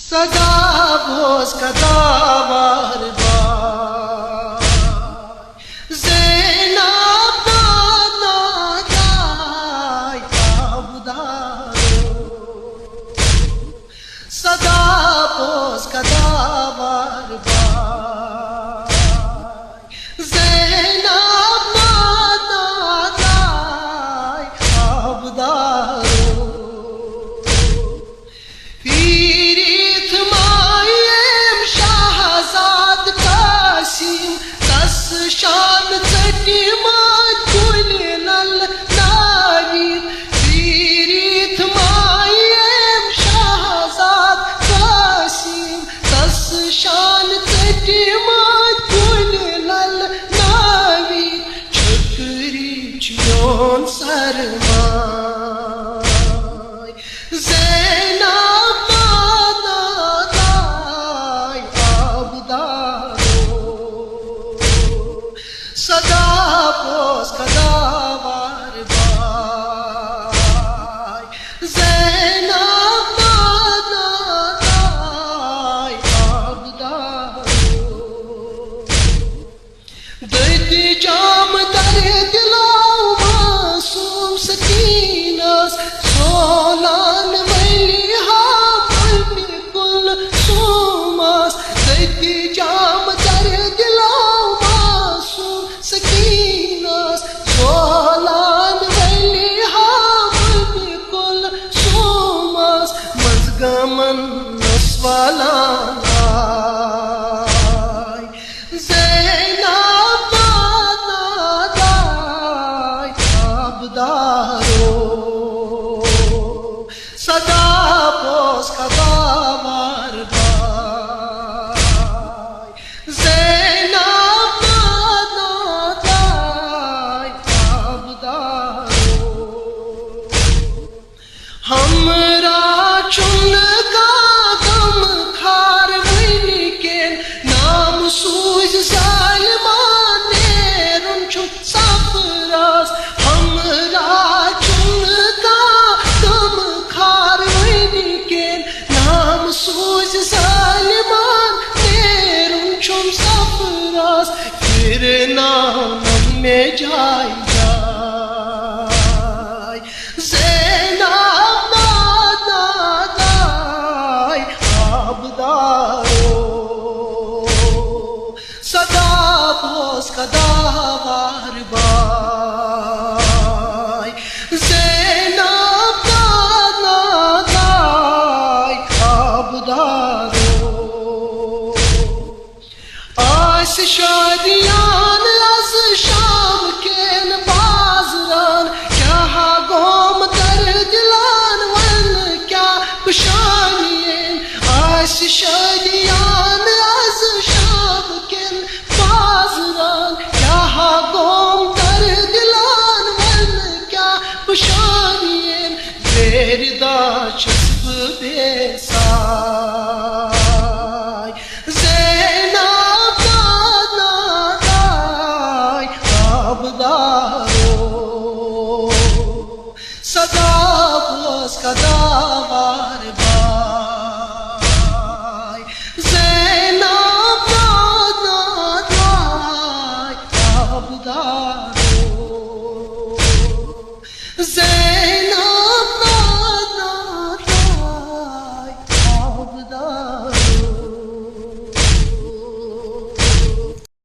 सदा बोस कदावर ज़ैनब नादाय आबदारो सदा बोस कदावर ज़ैनब नादाय आबदारो शान चटी कुल नल नारी पीरित मायम शाहजाद कासिम तस शान चटी कुल नल नारी छकरी चोन सरमाय ज़ैनब नादाय आबदारो सदा बोस कदावर ज़ैनब नादाय आबदारो दर्द जाम दर दिलाओ मासूम सकीनस सोलान मलिहा कुल सोमस दर्द जाम दर दिलाओ सकीनस सोलान वलिहा कुल सोमस मज़गमन नस्वालान ज़ैनब नादाय आबदारो सदा बोस कदावर ज़ैनब हमरा चुन का गम खार वही के नाम सूझ सालमान रुंचु सफरास हमरा चुन का गम खार वही के नाम सूझ सालमान रुंचु सफरास फिर नाम में जाए ज़ैनब नादाय आबदारो सदा बोस कदावर ज़ैनब नादाय आबदारो आस शादियान अज शाम केन बाज़रान क्या गोम दर दिलान वन क्या खुशानियन आस